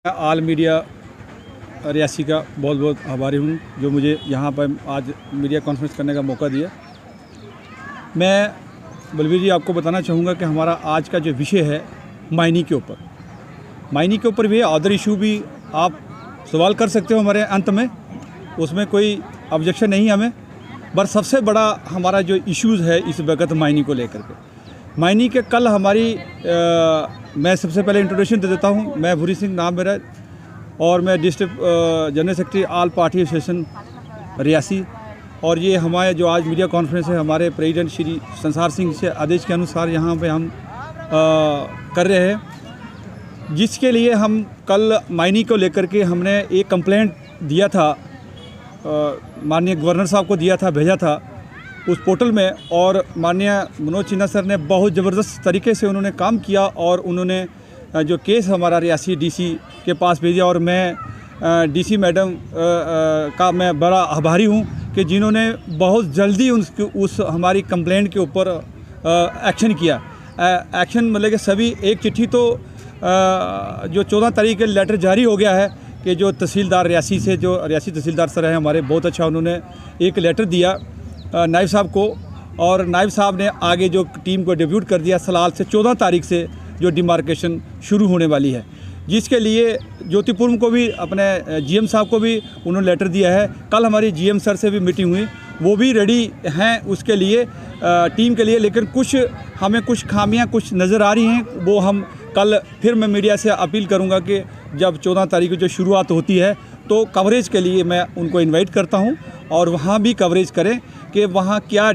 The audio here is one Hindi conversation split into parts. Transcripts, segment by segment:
मैं आल मीडिया रियासी का बहुत बहुत आभारी हूँ जो मुझे यहाँ पर आज मीडिया कॉन्फ्रेंस करने का मौका दिया। मैं बलबीर जी आपको बताना चाहूँगा कि हमारा आज का जो विषय है माइनिंग के ऊपर भी है। अदर इशू भी आप सवाल कर सकते हो हमारे अंत में, उसमें कोई ऑब्जेक्शन नहीं हमें। पर सबसे बड़ा हमारा जो इश्यूज़ है इस वक्त माइनिंग को लेकर के, माइनिंग के कल हमारी मैं सबसे पहले इंट्रोडक्शन दे देता हूँ। मैं भूरी सिंह नाम मेरा और मैं डिस्ट्रिक्ट जनरल सेक्रेटरी आल पार्टी एसोसिएशन रियासी। और ये हमारे जो आज मीडिया कॉन्फ्रेंस है हमारे प्रेसिडेंट श्री संसार सिंह से आदेश के अनुसार यहाँ पे हम कर रहे हैं, जिसके लिए हम कल माइनिंग को लेकर के हमने एक कंप्लेंट दिया था, माननीय गवर्नर साहब को दिया था, भेजा था उस पोर्टल में। और माननीय मनोज सिन्हा सर ने बहुत ज़बरदस्त तरीके से उन्होंने काम किया और उन्होंने जो केस हमारा रियासी डीसी के पास भेजा। और मैं डीसी मैडम का मैं बड़ा आभारी हूँ कि जिन्होंने बहुत जल्दी उस हमारी कंप्लेंट के ऊपर एक्शन किया। एक्शन मतलब कि सभी एक चिट्ठी तो जो 14 तारीख के लेटर जारी हो गया है कि जो तहसीलदार रियासी से, जो रियासी तहसीलदार सर हैं हमारे, बहुत अच्छा उन्होंने एक लेटर दिया नायब साहब को। और नायब साहब ने आगे जो टीम को डिप्यूट कर दिया सलाल से 14 तारीख से जो डिमार्केशन शुरू होने वाली है, जिसके लिए ज्योतिपुर को भी अपने जीएम साहब को भी उन्होंने लेटर दिया है। कल हमारी जीएम सर से भी मीटिंग हुई, वो भी रेडी हैं उसके लिए टीम के लिए। लेकिन हमें कुछ खामियां कुछ नज़र आ रही हैं, वो हम कल फिर मैं मीडिया से अपील करूंगा कि जब 14 तारीख को जो शुरुआत होती है तो कवरेज के लिए मैं उनको इनवाइट करता हूं और वहां भी कवरेज करें कि वहां क्या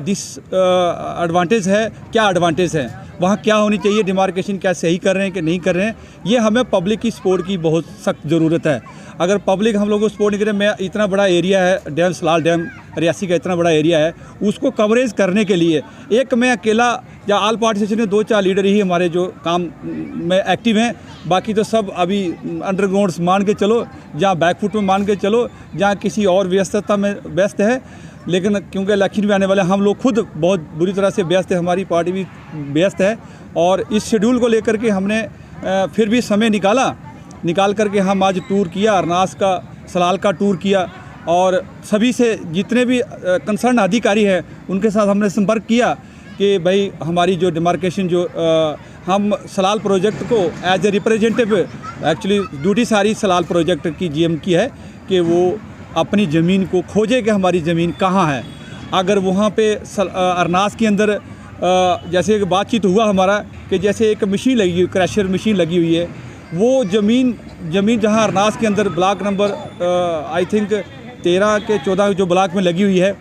एडवांटेज है, क्या एडवांटेज है, वहाँ क्या होनी चाहिए, डिमार्केशन क्या सही कर रहे हैं कि नहीं कर रहे हैं। ये हमें पब्लिक की सपोर्ट की बहुत सख्त ज़रूरत है। अगर पब्लिक हम लोगों को सपोर्ट नहीं करें, मैं इतना बड़ा एरिया है डैम, सलाल डैम रियासी का इतना बड़ा एरिया है, उसको कवरेज करने के लिए एक मैं अकेला या आल पार्टी सेक्शन में 2-4 लीडर ही हमारे जो काम में एक्टिव हैं, बाकी तो सब अभी अंडरग्राउंड मान के चलो, जहाँ बैकफुट में मान के चलो, जहाँ किसी और व्यस्तता में व्यस्त है। लेकिन क्योंकि इलेक्शन भी आने वाले, हम लोग खुद बहुत बुरी तरह से व्यस्त है, हमारी पार्टी भी व्यस्त है। और इस शेड्यूल को लेकर के हमने फिर भी समय निकाल करके हम आज टूर किया, अरनास का, सलाल का टूर किया और सभी से जितने भी कंसर्न अधिकारी हैं उनके साथ हमने संपर्क किया कि भाई हमारी जो डिमार्केशन जो हम सलाल प्रोजेक्ट को as a representative, actually duty सारी सलाल प्रोजेक्ट की जीएम की है कि वो अपनी ज़मीन को खोजे कि हमारी ज़मीन कहाँ है। अगर वहाँ पे अरनास के अंदर जैसे बातचीत हुआ हमारा कि जैसे एक मशीन लगी हुई, क्रैशर मशीन लगी हुई है, वो ज़मीन जहाँ अरनास के अंदर ब्लॉक नंबर आई थिंक 13 के 14 जो ब्लॉक में लगी हुई है,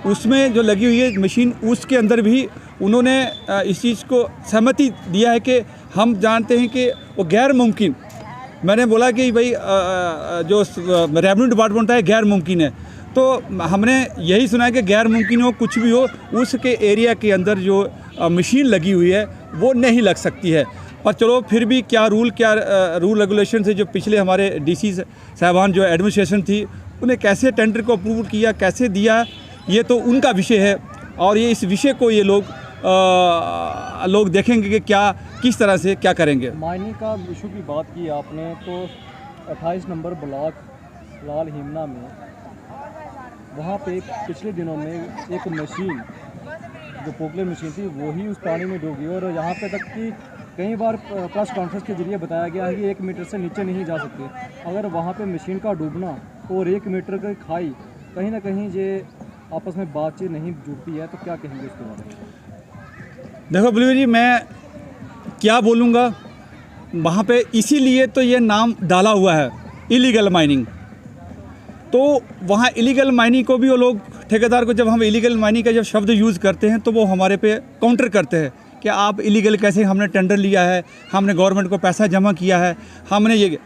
उसमें जो लगी हुई है मशीन, उसके अंदर भी उन्होंने इस चीज़ को सहमति दिया है कि हम जानते हैं कि वो गैर मुमकिन। मैंने बोला कि भाई जो रेवेन्यू डिपार्टमेंट है गैर मुमकिन है, तो हमने यही सुना है कि गैर मुमकिन हो कुछ भी हो, उसके एरिया के अंदर जो मशीन लगी हुई है वो नहीं लग सकती है। पर चलो फिर भी क्या रूल रेगुलेशन से जो पिछले हमारे डीसी साहबान जो एडमिनिस्ट्रेशन थी उन्हें कैसे टेंडर को अप्रूव किया, कैसे दिया, ये तो उनका विषय है। और ये इस विषय को ये लोग देखेंगे कि किस तरह से क्या करेंगे। माइनिंग का इशू की बात की आपने, तो 28 नंबर ब्लॉक लाल हिमना में वहाँ पे पिछले दिनों में एक मशीन जो पोकले मशीन थी वही उस पानी में डूब गई। और यहाँ पे तक कि कई बार प्रेस कॉन्फ्रेंस के जरिए बताया गया है कि 1 मीटर से नीचे नहीं जा सकते। अगर वहाँ पे मशीन का डूबना और 1 मीटर की खाई, कहीं ना कहीं ये आपस में बातचीत नहीं जुड़ती है, तो क्या कहेंगे इसके बारे में? देखो बलवीर जी, मैं क्या बोलूँगा, वहाँ पे इसीलिए तो ये नाम डाला हुआ है इलीगल माइनिंग। तो वहाँ इलीगल माइनिंग को भी वो लोग, ठेकेदार को, जब हम इलीगल माइनिंग का जब शब्द यूज़ करते हैं तो वो हमारे पे काउंटर करते हैं कि आप इलीगल कैसे, हमने टेंडर लिया है, हमने गवर्नमेंट को पैसा जमा किया है, हमने ये।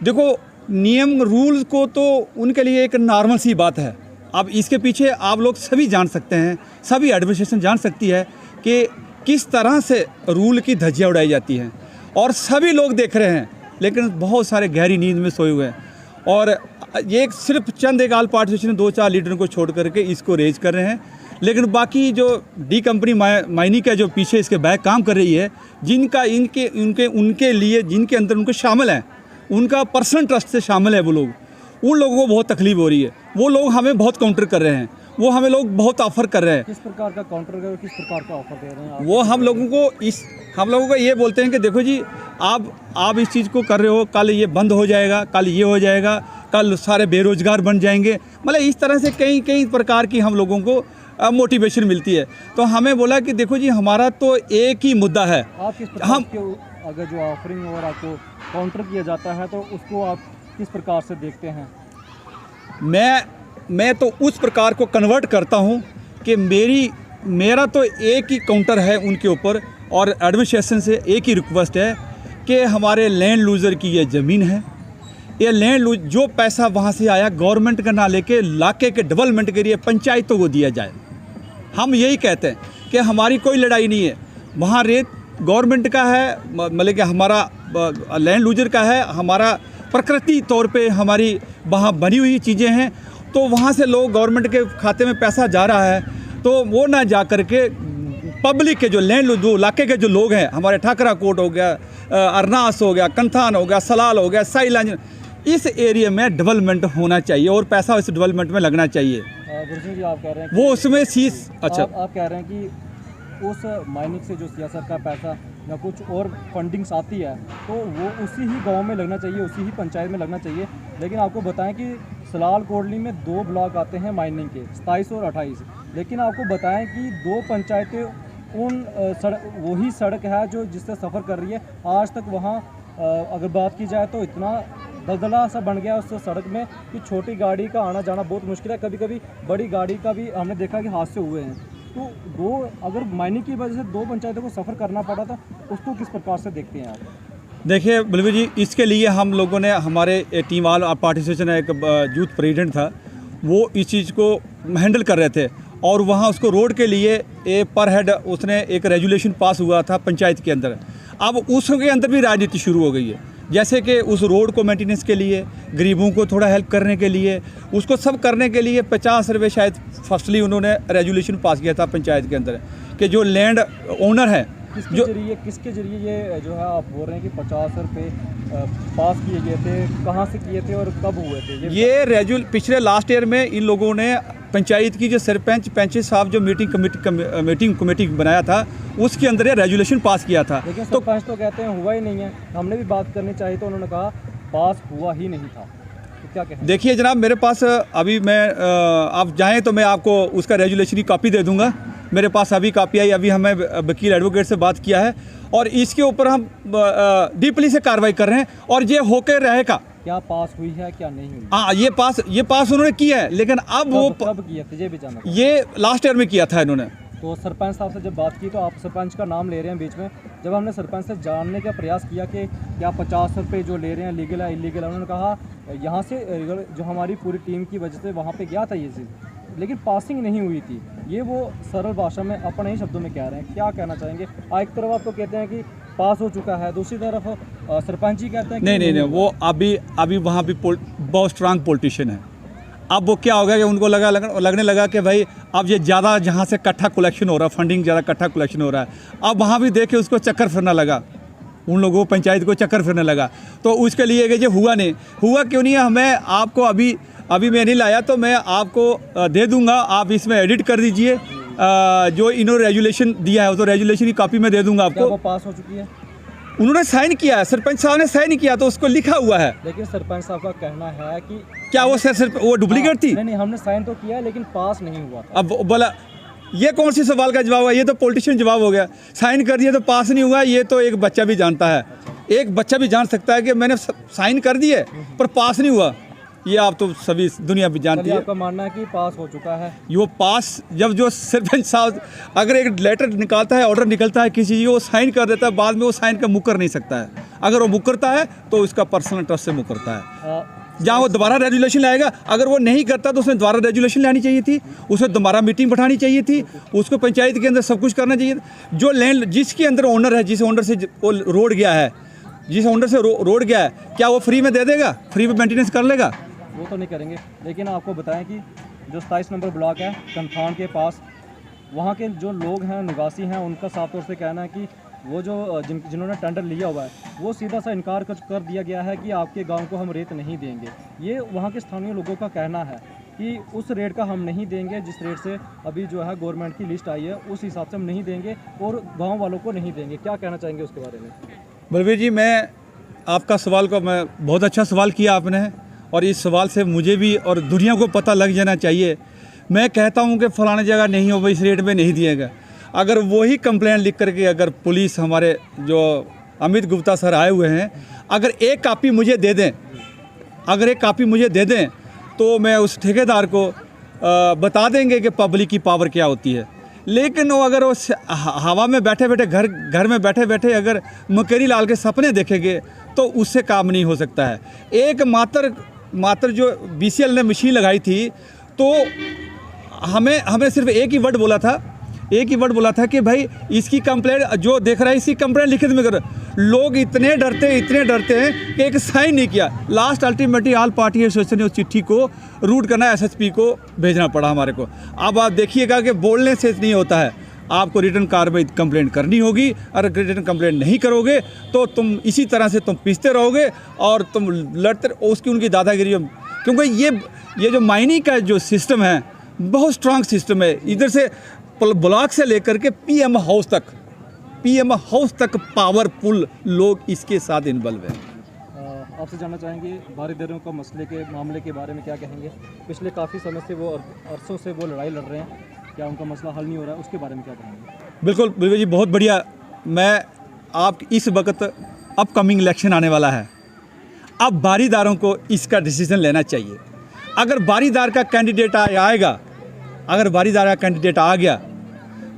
देखो नियम रूल्स को तो उनके लिए एक नॉर्मल सी बात है। अब इसके पीछे आप लोग सभी जान सकते हैं, सभी एडमिनिस्ट्रेशन जान सकती है कि किस तरह से रूल की धज्जियाँ उड़ाई जाती हैं और सभी लोग देख रहे हैं। लेकिन बहुत सारे गहरी नींद में सोए हुए हैं और ये सिर्फ चंद एक आल पार्टी सेक्शन 2-4 लीडरों को छोड़ करके इसको रेज कर रहे हैं। लेकिन बाकी जो डी कंपनी माइनिंग का जो पीछे इसके बैक काम कर रही है, जिनका उनके लिए जिनके अंदर उनको शामिल हैं, उनका पर्सनल ट्रस्ट से शामिल है वो लोग, उन लोगों को बहुत तकलीफ हो रही है। वो लोग हमें बहुत काउंटर कर रहे हैं, वो हमें लोग बहुत ऑफ़र कर रहे हैं। किस प्रकार का काउंटर कर, किस प्रकार का ऑफर दे रहे हैं आप? वो हम लोगों को ये बोलते हैं कि देखो जी, आप इस चीज़ को कर रहे हो, कल ये बंद हो जाएगा, कल ये हो जाएगा, कल सारे बेरोजगार बन जाएंगे। मतलब इस तरह से कई प्रकार की हम लोगों को मोटिवेशन मिलती है। तो हमें बोला कि देखो जी, हमारा तो एक ही मुद्दा है। आप किस प्रकार के, अगर जो ऑफरिंग और आपको काउंटर किया जाता है तो उसको आप किस प्रकार से देखते हैं? मैं तो उस प्रकार को कन्वर्ट करता हूँ कि मेरा तो एक ही काउंटर है उनके ऊपर, और एडमिनिस्ट्रेशन से एक ही रिक्वेस्ट है कि हमारे लैंड लूज़र की ये ज़मीन है, ये लैंड लूज जो पैसा वहाँ से आया गवर्नमेंट का ना लेके इलाके के डेवलपमेंट के लिए पंचायतों को दिया जाए। हम यही कहते हैं कि हमारी कोई लड़ाई नहीं है, वहाँ रेत गवर्नमेंट का है, मतलब कि हमारा लैंड लूजर का है, हमारा प्रकृति तौर पे हमारी वहाँ बनी हुई चीज़ें हैं। तो वहाँ से लोग गवर्नमेंट के खाते में पैसा जा रहा है, तो वो ना जा कर के पब्लिक के जो लैंड जो इलाके के जो लोग हैं, हमारे ठाकरा कोट हो गया, अरनास हो गया, कंथान हो गया, सलाल हो गया, साइलांज, इस एरिया में डेवलपमेंट होना चाहिए और पैसा इस डेवलपमेंट में लगना चाहिए। गुरसिंह जी, आप कह रहे हैं वो उसमें शीश अच्छा आप कह रहे हैं कि उस माइनिंग से जो सियासत का पैसा या कुछ और फंडिंग्स आती है तो वो उसी ही गांव में लगना चाहिए, उसी ही पंचायत में लगना चाहिए। लेकिन आपको बताएं कि सलाल कोटली में 2 ब्लॉक आते हैं माइनिंग के, 27 और 28। लेकिन आपको बताएं कि 2 पंचायतें उन वही सड़क है जो जिससे सफ़र कर रही है। आज तक वहाँ अगर बात की जाए तो इतना दलदला सा बन गया उस सड़क में कि छोटी गाड़ी का आना जाना बहुत मुश्किल है। कभी कभी बड़ी गाड़ी का भी हमने देखा कि हादसे हुए हैं। तो अगर माइनिंग की वजह से 2 पंचायतों को सफ़र करना पड़ा था, उसको किस प्रकार से देखते हैं आप? देखिए बलवीर जी, इसके लिए हम लोगों ने, हमारे टीम वाल पार्टिसिपेशन, एक यूथ प्रेसिडेंट था, वो इस चीज़ को हैंडल कर रहे थे। और वहाँ उसको रोड के लिए पर हेड उसने एक रेजुलेशन पास हुआ था पंचायत के अंदर। अब उसके अंदर भी राजनीति शुरू हो गई है, जैसे कि उस रोड को मेंटेनेंस के लिए, गरीबों को थोड़ा हेल्प करने के लिए, उसको सब करने के लिए 50 रुपये शायद फर्स्टली उन्होंने रेजुलेशन पास किया था पंचायत के अंदर कि जो लैंड ओनर है किसके जरिए ये जो है आप बोल रहे हैं कि 50 रुपये पास किए गए थे, कहाँ से किए थे और कब हुए थे ये पिछले लास्ट ईयर में इन लोगों ने पंचायत की जो सरपंच साहब जो मीटिंग कमेटी बनाया था, उसके अंदर ये रेजुलेशन पास किया था। लेकिन सरपंच तो कहते हैं हुआ ही नहीं है। हमने भी बात करनी चाहिए तो उन्होंने कहा पास हुआ ही नहीं था। तो क्या कहते? देखिए जनाब, मेरे पास अभी आप जाएँ तो मैं आपको उसका रेजुलेशन की कॉपी दे दूँगा। मेरे पास अभी कॉपी आई, अभी हमें वकील एडवोकेट से बात किया है और इसके ऊपर हम डीपली से कार्रवाई कर रहे हैं और ये होकर रहेगा। क्या पास हुई है क्या नहीं हुई? हाँ, ये पास उन्होंने किया है, लेकिन अब वो कब किया तुझे भी जाना? ये लास्ट ईयर में किया था इन्होंने। तो सरपंच साहब से जब बात की तो आप सरपंच का नाम ले रहे हैं बीच में, जब हमने सरपंच से जानने का प्रयास किया कि क्या 50 रुपये जो ले रहे हैं लीगल है इलीगल है, उन्होंने कहा यहाँ से जो हमारी पूरी टीम की वजह से वहाँ पे गया था ये चीज़, लेकिन पासिंग नहीं हुई थी। ये वो सरल भाषा में अपने ही शब्दों में कह रहे हैं। क्या कहना चाहेंगे? एक तरफ आप तो कहते हैं कि पास हो चुका है, दूसरी तरफ सरपंच ही कहते हैं कि नहीं, वो अभी वहाँ भी बहुत स्ट्रांग पॉलिटिशियन है। अब वो क्या हो गया कि उनको लगने लगा कि भाई अब ये ज़्यादा जहाँ से इकट्ठा कलेक्शन हो रहा है, फंडिंग ज़्यादा इकट्ठा कलेक्शन हो रहा है, अब वहाँ भी देखे उसको चक्कर फिरना लगा, उन लोगों को पंचायत को चक्कर फिरने लगा। तो उसके लिए कि ये हुआ क्यों नहीं है, हमें आपको अभी मैं नहीं लाया तो मैं आपको दे दूंगा, आप इसमें एडिट कर दीजिए। जो इन्होंने रेजुलेशन दिया है तो रेजुलेशन की कॉपी में दे दूंगा आपको। वो पास हो चुकी है? उन्होंने साइन किया है, सरपंच साहब ने साइन किया तो उसको लिखा हुआ है। लेकिन सरपंच साहब का कहना है कि क्या वो डुप्लीकेट थी? नहीं, हमने साइन तो किया है लेकिन पास नहीं हुआ था। अब बोला ये कौन सी सवाल का जवाब है? ये तो पॉलिटिशियन जवाब हो गया। साइन कर दिया तो पास नहीं हुआ, ये तो एक बच्चा भी जानता है। एक बच्चा भी जान सकता है कि मैंने साइन कर दिए पर पास नहीं हुआ। ये आप तो सभी दुनिया भी जानती है। आपका मानना है कि पास हो चुका है? ये पास जब जो सरपंच साहब अगर एक लेटर निकालता है, ऑर्डर निकलता है किसी, वो साइन कर देता है, बाद में वो साइन का मुकर नहीं सकता है। अगर वो मुकरता है तो उसका पर्सनल ट्रस्ट से मुकरता है। जहाँ वो दोबारा रेजुलेशन लाएगा, अगर वो नहीं करता तो उसने दोबारा रेजुलेशन लानी चाहिए थी, उसे दोबारा मीटिंग बैठानी चाहिए थी, उसको पंचायत के अंदर सब कुछ करना चाहिए। जो लैंड जिसके अंदर ओनर है, जिस ओनर से वो रोड गया है, जिस ओनर से रोड गया है, क्या वो फ्री में दे देगा? फ्री में मेंटेनेंस कर लेगा? वो तो नहीं करेंगे। लेकिन आपको बताएं कि जो 27 नंबर ब्लॉक है कंथान के पास, वहाँ के जो लोग हैं, निवासी हैं, उनका साफ तौर से कहना है कि वो जो जिन्होंने टेंडर लिया हुआ है वो सीधा सा इनकार कर दिया गया है कि आपके गांव को हम रेत नहीं देंगे। ये वहाँ के स्थानीय लोगों का कहना है कि उस रेट का हम नहीं देंगे जिस रेट से अभी जो है गवर्नमेंट की लिस्ट आई है, उस हिसाब से हम नहीं देंगे और गांव वालों को नहीं देंगे। क्या कहना चाहेंगे उसके बारे में? बलवीर जी, मैं आपका सवाल को मैं बहुत अच्छा सवाल किया आपने, और इस सवाल से मुझे भी और दुनिया को पता लग जाना चाहिए। मैं कहता हूं कि फलाने जगह नहीं हो, इस रेट में नहीं दिएगा। अगर वही कंप्लेंट लिख करके अगर पुलिस, हमारे जो अमित गुप्ता सर आए हुए हैं, अगर एक कापी मुझे दे दें, अगर एक कापी मुझे दे दें तो मैं उस ठेकेदार को बता देंगे कि पब्लिक की पावर क्या होती है। लेकिन वो अगर वो हवा में बैठे बैठे घर में बैठे बैठे अगर मकेरी लाल के सपने देखेंगे तो उससे काम नहीं हो सकता है। एक मात्र जो BCL ने मशीन लगाई थी तो हमें सिर्फ एक ही वर्ड बोला था कि भाई इसकी कंप्लेंट जो देख रहा है इसकी कंप्लेंट लिखित में करो। लोग इतने डरते हैं कि एक साइन नहीं किया। Last ultimately all party association ने उस चिट्ठी को रूट करना, SSP को भेजना पड़ा हमारे को। अब आप देखिएगा कि बोलने से नहीं होता है, आपको रिटर्न कार्रवाई कंप्लेंट करनी होगी। और रिटर्न कंप्लेंट नहीं करोगे तो तुम इसी तरह से तुम पीसते रहोगे और तुम लड़ते उसकी उनकी दादागिरी। क्योंकि ये जो माइनिंग का जो सिस्टम है बहुत स्ट्रांग सिस्टम है। इधर से ब्लॉक से लेकर के PM हाउस तक पावरफुल लोग इसके साथ इन्वॉल्व हैं। आपसे जानना चाहेंगे बारीदारों का मसले के मामले के बारे में क्या कहेंगे? पिछले काफ़ी समय से वो अरसों से वो लड़ाई लड़ रहे हैं, क्या उनका मसला हल नहीं हो रहा है? उसके बारे में क्या कहेंगे? बिल्कुल बिल्कुल जी, बहुत बढ़िया। मैं आप इस वक्त अपकमिंग इलेक्शन आने वाला है, अब बारीदारों को इसका डिसीजन लेना चाहिए। अगर बारीदार का कैंडिडेट आ गया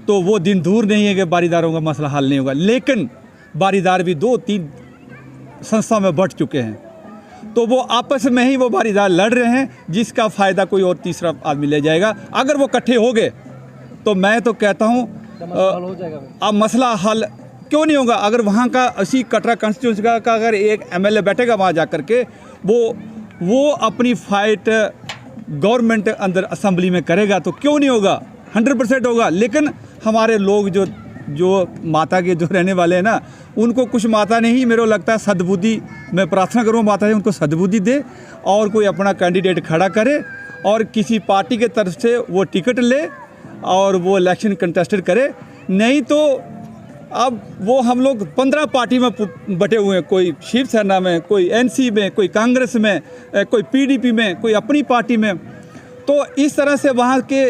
तो वो दिन दूर नहीं है कि बारीदारों का मसला हल नहीं होगा। लेकिन बारीदार भी 2-3 संस्था में बढ़ चुके हैं, तो वो आपस में ही वो बारीदार लड़ रहे हैं, जिसका फ़ायदा कोई और तीसरा आदमी ले जाएगा। अगर वो इकट्ठे हो गए तो मैं तो कहता हूँ हो जाएगा। अब मसला हल क्यों नहीं होगा? अगर वहाँ का इसी कटरा कंस्टिट्यूंसी का अगर एक MLA बैठेगा वहाँ जा कर के वो अपनी फाइट गवर्नमेंट अंदर असेंबली में करेगा तो क्यों नहीं होगा? 100% होगा। लेकिन हमारे लोग जो माता के जो रहने वाले हैं ना, उनको कुछ माता नहीं, मेरे को लगता है सद्बुद्धि, मैं प्रार्थना करूँ माता जी उनको सद्बुद्धि दे और कोई अपना कैंडिडेट खड़ा करे और किसी पार्टी के तरफ से वो टिकट ले और वो इलेक्शन कंटेस्टेड करे। नहीं तो अब वो हम लोग 15 पार्टी में बटे हुए हैं, कोई शिवसेना में, कोई NC में, कोई कांग्रेस में, कोई PDP में, कोई अपनी पार्टी में। तो इस तरह से वहाँ के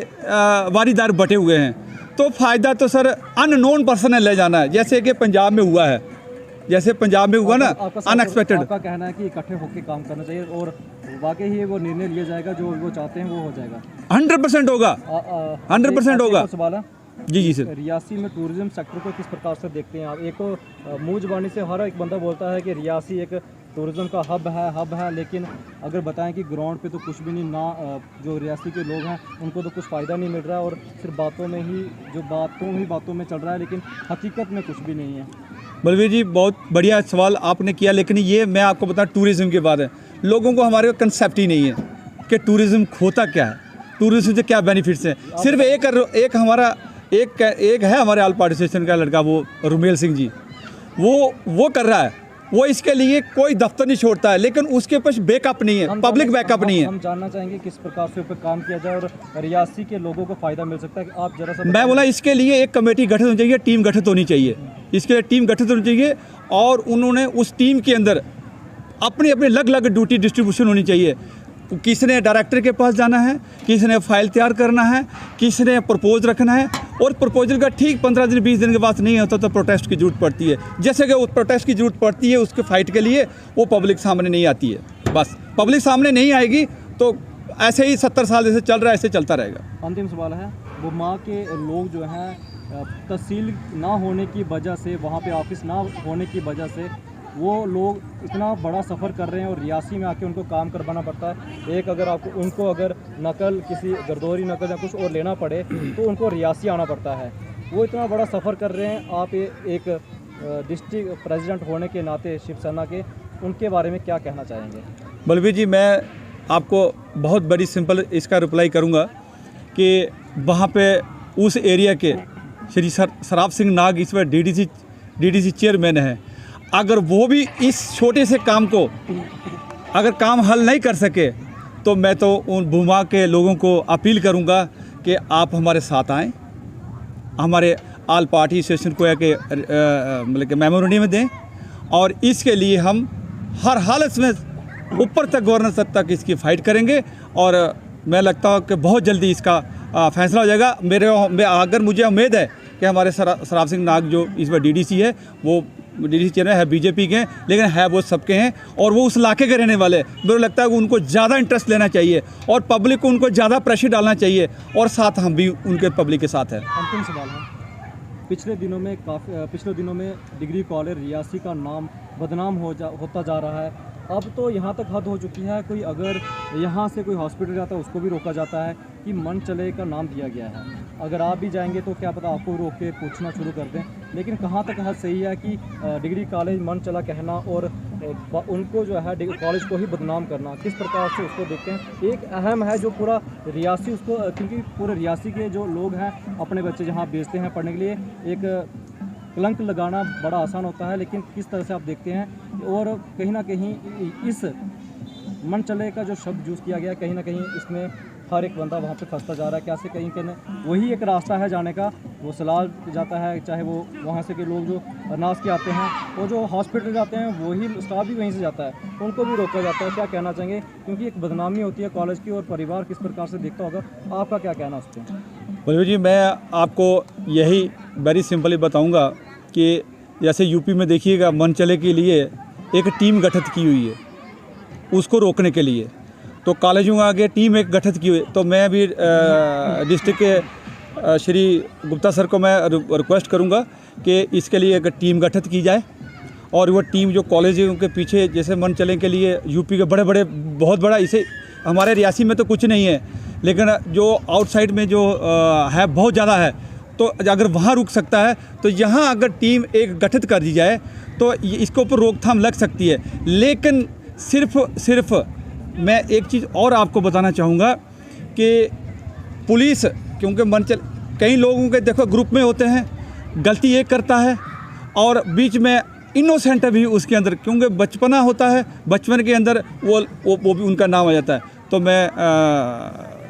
वारीदार बटे हुए हैं। तो फ़ायदा तो सर अननोन पर्सन ने ले जाना है, जैसे कि पंजाब में हुआ ना, अनएक्सपेक्टेड। आपका कहना है कि इकट्ठे होकर काम करना चाहिए और वाकई ही वो निर्णय लिया जाएगा, जो वो चाहते हैं वो हो जाएगा। 100% होगा, 100% होगा। सवाल है जी सर। रियासी में टूरिज्म सेक्टर को किस प्रकार से देखते हैं आप? एक तो मुँह ज़बानी से हर एक बंदा बोलता है कि रियासी एक टूरिज्म का हब है, लेकिन अगर बताएं कि ग्राउंड पे तो कुछ भी नहीं ना। जो रियासी के लोग हैं उनको तो कुछ फ़ायदा नहीं मिल रहा है और सिर्फ बातों में चल रहा है, लेकिन हकीकत में कुछ भी नहीं है। बलवीर जी, बहुत बढ़िया सवाल आपने किया। लेकिन ये मैं आपको बताऊं, टूरिज़्म की बात है, लोगों को हमारे कंसेप्ट ही नहीं है कि टूरिज़्म होता क्या है, टूरिज़्म से क्या बेनिफिट्स हैं। सिर्फ एक हमारा एक है हमारे ऑल पार्टी एसोसिएशन का लड़का, वो रुमेल सिंह जी, वो कर रहा है। वो इसके लिए कोई दफ्तर नहीं छोड़ता है, लेकिन उसके पास बैकअप नहीं है, पब्लिक बैकअप नहीं है। हम जानना चाहेंगे किस प्रकार से ऊपर काम किया जाए और रियासी के लोगों को फ़ायदा मिल सकता है। आप जरा सा मैं बोला इसके लिए एक कमेटी गठित होनी चाहिए, टीम गठित होनी चाहिए, इसके लिए टीम गठित होनी चाहिए और उन्होंने उस टीम के अंदर अपनी अलग ड्यूटी डिस्ट्रीब्यूशन होनी चाहिए। किसने डायरेक्टर के पास जाना है, किसने फाइल तैयार करना है, किसने प्रपोज रखना है, और प्रपोजल का ठीक 15 दिन 20 दिन के बाद नहीं होता तो प्रोटेस्ट की जरूरत पड़ती है। जैसे कि वो प्रोटेस्ट की जरूरत पड़ती है उसके फाइट के लिए, वो पब्लिक सामने नहीं आती है। बस पब्लिक सामने नहीं आएगी तो ऐसे ही 70 साल जैसे चल रहा है ऐसे चलता रहेगा। अंतिम सवाल है, वो माँ के लोग जो हैं तहसील ना होने की वजह से, वहाँ पे ऑफिस ना होने की वजह से वो लोग इतना बड़ा सफ़र कर रहे हैं और रियासी में आके उनको काम करवाना पड़ता है। एक अगर आपको उनको अगर नकल, किसी गर्दौरी नकल या कुछ और लेना पड़े तो उनको रियासी आना पड़ता है। वो इतना बड़ा सफ़र कर रहे हैं। आप एक डिस्ट्रिक्ट प्रेसिडेंट होने के नाते शिवसेना के, उनके बारे में क्या कहना चाहेंगे? बलवीर जी, मैं आपको बहुत बड़ी सिंपल इसका रिप्लाई करूँगा कि वहाँ पे उस एरिया के श्री सराब सिंह नाग इस बार DDC डीडीसी चेयरमैन हैं, अगर वो भी इस छोटे से काम को अगर काम हल नहीं कर सके तो मैं तो उन भूमा के लोगों को अपील करूंगा कि आप हमारे साथ आएं, हमारे आल पार्टी एसोसिएशन को के मतलब कि मेमोरेंडम दें, और इसके लिए हम हर हालत में ऊपर तक गवर्नर तक इसकी फ़ाइट करेंगे। और मैं लगता हूँ कि बहुत जल्दी इसका फैसला हो जाएगा। अगर मुझे उम्मीद है कि हमारे सराफ सिंह नाग जो इस बार डीडीसी है, वो डीडीसी चेयरमैन है बीजेपी के, लेकिन है वो सबके हैं और वो उस इलाके के रहने वाले, मेरे लगता है कि उनको ज़्यादा इंटरेस्ट लेना चाहिए और पब्लिक को उनको ज़्यादा प्रेशर डालना चाहिए, और साथ हम भी उनके पब्लिक के साथ हैं। अंतिम सवाल है, पिछले दिनों में डिग्री कॉलेज रियासी का नाम बदनाम होता जा रहा है। अब तो यहाँ तक हद हो चुकी है, कोई अगर यहाँ से कोई हॉस्पिटल जाता है उसको भी रोका जाता है कि मनचले का नाम दिया गया है। अगर आप भी जाएंगे तो क्या पता आपको रोक के पूछना शुरू कर दें। लेकिन कहाँ तक हद सही है कि डिग्री कॉलेज मनचला कहना और उनको जो है डिग्री कॉलेज को ही बदनाम करना, किस प्रकार से उसको देखते हैं? एक अहम है जो पूरा रियासी उसको, क्योंकि पूरे रियासी के जो लोग हैं अपने बच्चे जहाँ भेजते हैं पढ़ने के लिए, एक कलंक लगाना बड़ा आसान होता है, लेकिन किस तरह से आप देखते हैं? और कहीं ना कहीं इस मनचले का जो शब्द यूज़ किया गया, कहीं ना कहीं इसमें हर एक बंदा वहाँ पे फंसता जा रहा है। कैसे कहीं वही एक रास्ता है जाने का, वो सलाल जाता है, चाहे वो वहाँ से के लोग जो अनाज के आते हैं, वो जो हॉस्पिटल जाते हैं वही स्टाफ भी वहीं से जाता है, उनको भी रोका जाता है। क्या कहना चाहेंगे? क्योंकि एक बदनामी होती है कॉलेज की और परिवार किस प्रकार से देखता होगा, आपका क्या कहना उस पर? बलवीर जी, मैं आपको यही वेरी सिंपली बताऊंगा कि जैसे यूपी में देखिएगा मनचले के लिए एक टीम गठित की हुई है उसको रोकने के लिए, तो कॉलेजों के आगे टीम एक गठित की हुई है। तो मैं भी डिस्ट्रिक्ट के श्री गुप्ता सर को मैं रिक्वेस्ट करूंगा कि इसके लिए एक टीम गठित की जाए, और वो टीम जो कॉलेजों के पीछे जैसे मनचले के लिए यूपी के बड़े बड़े बहुत बड़ा, इसे हमारे रियासी में तो कुछ नहीं है, लेकिन जो आउटसाइड में जो है बहुत ज़्यादा है, तो अगर वहाँ रुक सकता है तो यहाँ अगर टीम एक गठित कर दी जाए तो इसके ऊपर रोकथाम लग सकती है। लेकिन सिर्फ मैं एक चीज़ और आपको बताना चाहूँगा कि पुलिस, क्योंकि मनचल कई लोगों के देखो ग्रुप में होते हैं, गलती एक करता है और बीच में इनोसेंट भी उसके अंदर, क्योंकि बचपना होता है, बचपन के अंदर वो भी उनका नाम आ जाता है। तो मैं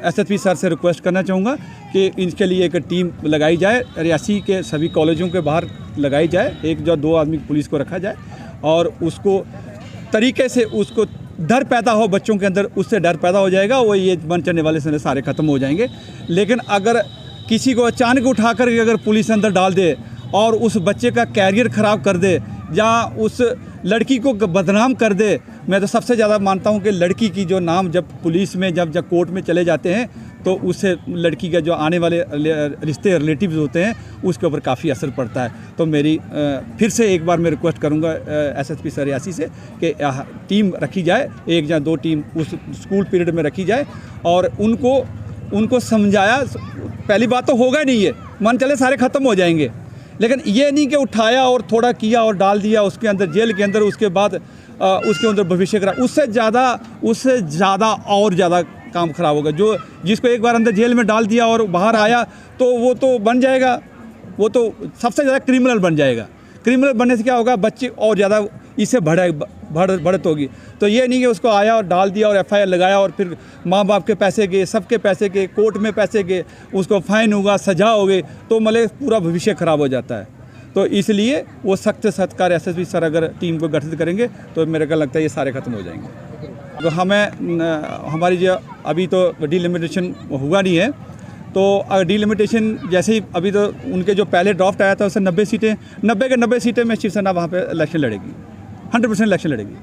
एसएसपी सर से रिक्वेस्ट करना चाहूँगा कि इनके लिए एक टीम लगाई जाए, रियासी के सभी कॉलेजों के बाहर लगाई जाए, एक या दो आदमी पुलिस को रखा जाए और उसको तरीके से उसको डर पैदा हो बच्चों के अंदर, उससे डर पैदा हो जाएगा, वो ये मन चढ़ने वाले से सारे ख़त्म हो जाएंगे। लेकिन अगर किसी को अचानक उठा कर अगर पुलिस अंदर डाल दे और उस बच्चे का कैरियर ख़राब कर दे या उस लड़की को बदनाम कर दे, मैं तो सबसे ज़्यादा मानता हूँ कि लड़की की जो नाम जब पुलिस में जब कोर्ट में चले जाते हैं तो उससे लड़की का जो आने वाले रिश्ते रिलेटिव्स होते हैं उसके ऊपर काफ़ी असर पड़ता है। तो मेरी फिर से एक बार मैं रिक्वेस्ट करूँगा एसएसपी सर रियासी से कि टीम रखी जाए, एक या दो टीम उस स्कूल पीरियड में रखी जाए और उनको समझाया। पहली बात तो होगा नहीं, ये मन चले सारे ख़त्म हो जाएंगे, लेकिन ये नहीं कि उठाया और थोड़ा किया और डाल दिया उसके अंदर जेल के अंदर, उसके बाद उसके अंदर भविष्य खराब, उससे ज़्यादा और ज़्यादा काम ख़राब होगा। जो जिसको एक बार अंदर जेल में डाल दिया और बाहर आया तो वो तो बन जाएगा, वो तो सबसे ज़्यादा क्रिमिनल बन जाएगा। क्रिमिनल बनने से क्या होगा, बच्चे और ज़्यादा इससे बढ़त होगी। तो ये नहीं कि उसको आया और डाल दिया और एफआईआर लगाया और फिर माँ बाप के पैसे गए, सबके पैसे गए, कोर्ट में पैसे गए, उसको फाइन होगा, सजा हो गई, तो मतलब पूरा भविष्य ख़राब हो जाता है। तो इसलिए वो सख्त कार्य एसएसपी सर अगर टीम को गठित करेंगे तो मेरे को लगता है ये सारे ख़त्म हो जाएंगे। तो हमारी जो अभी तो डिलिमिटेशन हुआ नहीं है, तो अगर डिलिमिटेशन जैसे ही अभी तो उनके जो पहले ड्राफ्ट आया था उससे 90 सीटें, 90 के 90 सीटें में शिवसेना वहाँ पे इलेक्शन लड़ेगी, 100% इलेक्शन लड़ेगी।